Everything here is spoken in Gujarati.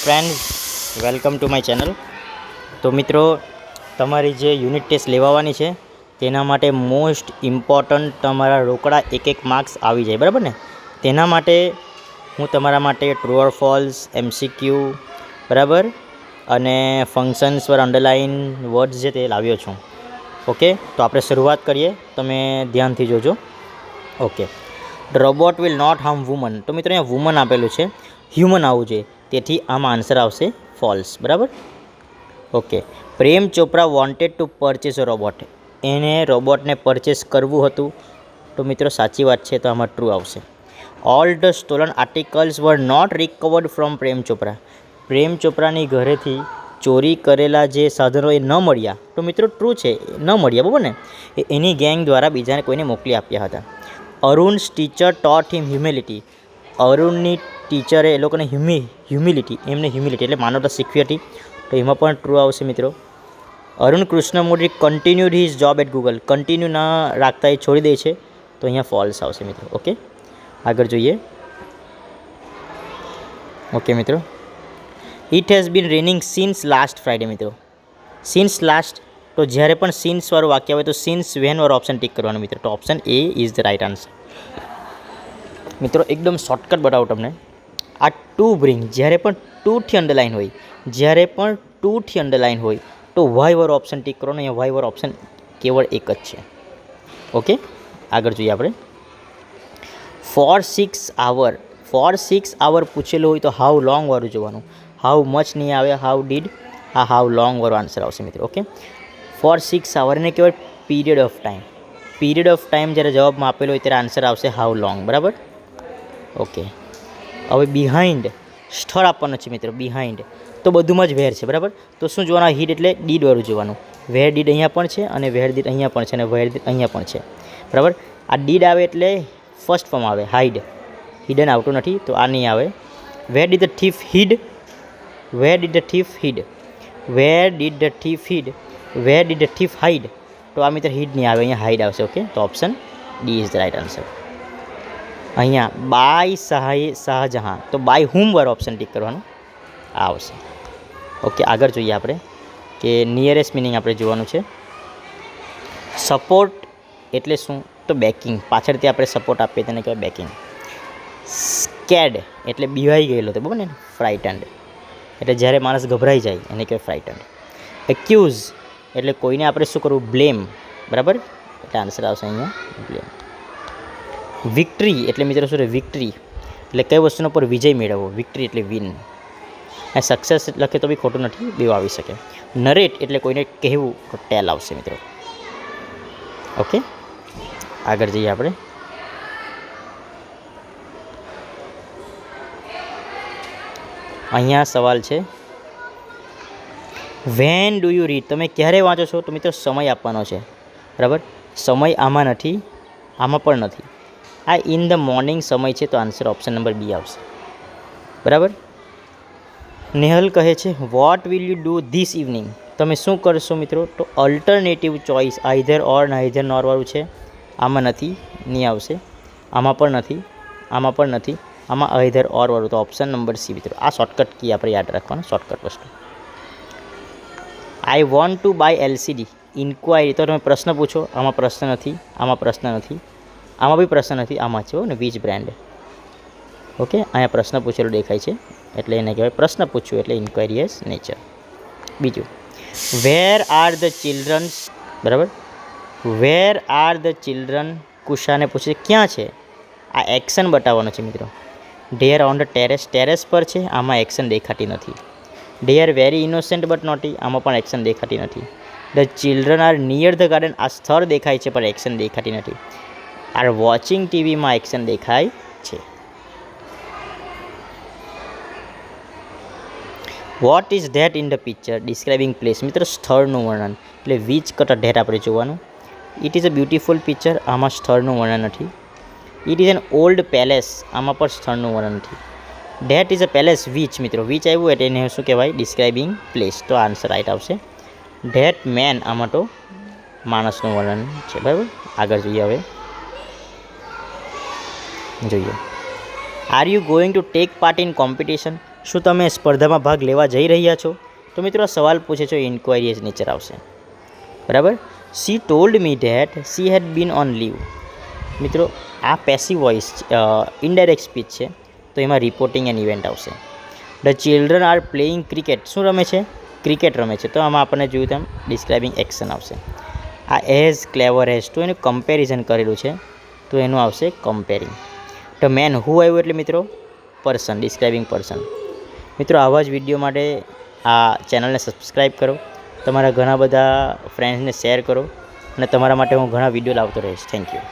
Friends, welcome to my channel. તો મિત્રો, તમારી જે યુનિટ ટેસ્ટ લેવાની છે તેના માટે મોસ્ટ ઇમ્પોર્ટન્ટ તમારા રોકડા એક માર્ક્સ આવી જાય, બરાબર ને? તેના માટે હું તમારા માટે ટ્રુ ઓર ફોલ્સ, MCQ, બરાબર, અને ફંક્શન્સ પર અંડરલાઇન વર્ડ્સ છે તે લાવ્યો છું. ઓકે, તો આપણે શરૂઆત કરીએ. તમે ધ્યાનથી જોજો. Okay, robot will not harm woman. તો મિત્રો અહીંયા વુમન આપેલું છે, હ્યુમન આવવું જોઈએ, તેથી આમાં આન્સર આવશે ફોલ્સ, બરાબર. Okay, Prem Chopra wanted to purchase a robot. એને રોબોટને પરચેસ કરવું હતું, તો મિત્રો સાચી વાત છે, તો આમાં ટ્રુ આવશે. All the stolen articles were not recovered from Prem Chopra. Prem ચોપરાની ઘરેથી ચોરી કરેલા જે સાધનો એ ન મળ્યા, તો મિત્રો ટ્રુ છે, ન મળ્યા, બરાબર ને? એની ગેંગ દ્વારા બીજાને કોઈને મોકલી આપ્યા હતા. અરુણ્સ ટીચર ટોટ હિમ હ્યુમિલિટી. અરુણની ટીચરે એ લોકોને હ્યુમિલિટી એટલે માનવતા શીખવી હતી, તો એમાં પણ ટ્રુ આવશે મિત્રો. Arun Krishnamurthy continued his job at Google. Continue ના રાખતા એ છોડી દે છે, તો અહીંયા ફોલ્સ આવશે મિત્રો. ઓકે, આગળ જોઈએ. ઓકે મિત્રો, it has been raining since last Friday. મિત્રો સિન્સ લાસ્ટ, તો જ્યારે પણ સિન્સવાળું વાક્ય આવે તો સિન્સ વેન વાળો ઓપ્શન ટીક કરવાનો મિત્રો. તો option A is the right answer. મિત્રો એકદમ શોર્ટકટ બતાવું તમને. આ ટુ બ્રિંગ, જ્યારે પણ ટુથી અંડરલાઇન હોય, તો વાય વાળો ઓપ્શન ટીક કરો ને. અહીંયા વાય વાળો ઓપ્શન કેવળ એક જ છે. ઓકે, આગળ જોઈએ આપણે. ફોર 6 hour પૂછેલું હોય તો હાઉ લોંગ વાળું જોવાનું. હાઉ મચ નહીં આવે, હાઉ ડીડ, આ હાઉ લોંગ વાળો આન્સર આવશે મિત્રો. ઓકે, ફોર 6 hour એને કહેવાય period of time. Period of time જ્યારે જવાબમાં આપેલો હોય ત્યારે આન્સર આવશે હાઉ લોંગ, બરાબર. ઓકે, હવે બિહાઇન્ડ સ્થળ આપવાનું છે મિત્રો. બિહાઇન્ડ તો બધુંમાં જ વેર છે, બરાબર. તો શું જોવાનું? હિડ એટલે ડીડવાળું જોવાનું. વેર ડીડ અહીંયા પણ છે, અને વેર ડીડ અહીંયા પણ છે, અને વેર ડીડ અહીંયા પણ છે, બરાબર. આ ડીડ આવે એટલે ફર્સ્ટ ફોર્મ આવે, હાઇડ. હિડન આવતું નથી, તો આ નહીં આવે. Where did the thief hid, where did the thief hid, where did the thief hid, where did the thief hide. તો આ મિત્ર હિડ નહીં આવે, અહીંયા હાઇડ આવશે. ઓકે, તો option D is the right answer. અહીંયા બાય શાહજહાં, તો બાય હુમ વાળો ઓપ્શન ટીક કરવાનું આવશે. ઓકે, આગળ જોઈએ આપણે કે નિયરેસ્ટ મિનિંગ આપણે જોવાનું છે. સપોર્ટ એટલે શું? તો બેકિંગ. પાછળથી આપણે સપોર્ટ આપીએ તેને કહેવાય બેકિંગ. સ્કેડ એટલે બીવાઈ ગયેલો તો, બરાબર ને? ફ્રાઇટન્ડ એટલે જ્યારે માણસ ગભરાઈ જાય એને કહેવાય ફ્રાઇટન્ડ. એક્યુઝ એટલે કોઈને આપણે શું કરવું? બ્લેમ, બરાબર. એટલે આન્સર આવશે અહીંયા બ્લેમ. વિક્ટરી એટલે મિત્રો શું? વિક્ટરી એટલે કઈ વસ્તુનો પર વિજય મેળવવો. વિક્ટરી એટલે વિન. આ સક્સેસ લખે તો બી ખોટું નથી, બેવ આવી શકે. નરેટ એટલે કોઈને કહેવું, તો ટેલ આવશે મિત્રો. ઓકે, આગળ જઈએ આપણે. અહીંયા સવાલ છે, વેન ડુ યુ રીડ. તમે ક્યારે વાંચો છો? તો મિત્રો સમય આપવાનો છે, બરાબર. સમય આમાં નથી, આમાં પણ નથી. આ ઇન ધ મોર્નિંગ સમય છે, તો આન્સર ઓપ્શન નંબર બી આવશે, બરાબર. નેહલ કહે છે, what will you do this evening. તમે શું કરશો મિત્રો? તો alternative choice either or neither nor વાળું છે, આમાં નથી, નહીં આવશે. આમાં પણ નથી, આમાં પણ નથી, આમાં આઈધર ઓર વાળું, તો ઓપ્શન નંબર સી મિત્રો. આ શોર્ટકટ કી આપણે યાદ રાખવાનું, શોર્ટકટ વસ્તુ. I want to buy LCD. Inquiry તો તમે પ્રશ્ન પૂછો, આમાં પ્રશ્ન નથી, આમાં પ્રશ્ન નથી, આમાં બી પ્રશ્ન નથી, આમાં છે ને વીજ બ્રાન્ડ. ઓકે, અહીંયા પ્રશ્ન પૂછેલો દેખાય છે, એટલે એને કહેવાય પ્રશ્ન પૂછ્યું, એટલે ઇન્ક્વાયરી એઝ નેચર. બીજું, વેર આર ધ ચિલ્ડ્રન્સ, બરાબર. વેર આર ધ ચિલ્ડ્રન, કુશાને પૂછે ક્યાં છે? આ એક્શન બતાવવાનો છે મિત્રો. Day are on the terrace, terrace પર છે, આમાં એક્શન દેખાતી નથી. Day are very innocent but naughty, આમાં પણ એક્શન દેખાતી નથી. The children R near the garden, આ સ્થળ દેખાય છે પણ એક્શન દેખાતી નથી. આર વોચિંગ ટીવીમાં એક્શન દેખાય છે. What is that in the picture? Describing place. મિત્રો સ્થળનું વર્ણન, એટલે વીચ કરતાં ધેટ આપણે જોવાનું. It is a beautiful picture, આમાં સ્થળનું વર્ણન નથી. It is an old palace, આમાં પણ સ્થળનું વર્ણન નથી. That is a palace witch. મિત્રો વીચ આવ્યું એટલે એને શું કહેવાય? ડિસ્ક્રાઇબિંગ પ્લેસ, તો આન્સર રાઇટ આવશે. ધેટ મેન, આમાં તો માણસનું વર્ણન છે, બરાબર. આગળ જોઈએ. હવે જોઈએ, are you going to take part in competition. શું તમે સ્પર્ધામાં ભાગ લેવા જઈ રહ્યા છો? તો મિત્રો આ સવાલ પૂછે છે, ઇન્ક્વાયરી એઝ નેચર આવશે. બરાબર. She told me that she had been on leave. મિત્રો આ પેસિવ વોઇસ ઇનડાયરેક્ટ સ્પીચ છે, તો એમાં રિપોર્ટિંગ એન ઇવેન્ટ આવશે. The children are playing cricket. શું રમે છે? ક્રિકેટ રમે છે, તો આમાં આપણને જોયું તેમ ડિસ્ક્રાઇબિંગ એક્શન આવશે. આ એઝ ક્લેવર હેઝ, તો એનું કમ્પેરિઝન કરેલું છે, તો એનું આવશે કમ્પેરિંગ. ધ મેન હુ આવ્યું એટલે મિત્રો પર્સન, ડિસ્ક્રાઇબિંગ પર્સન. મિત્રો આવા જ વિડીયો માટે આ ચેનલને સબસ્ક્રાઈબ કરો, તમારા ઘણા બધા ફ્રેન્ડ્સને શેર કરો, અને તમારા માટે હું ઘણા વિડીયો લાવતો રહીશ. Thank you.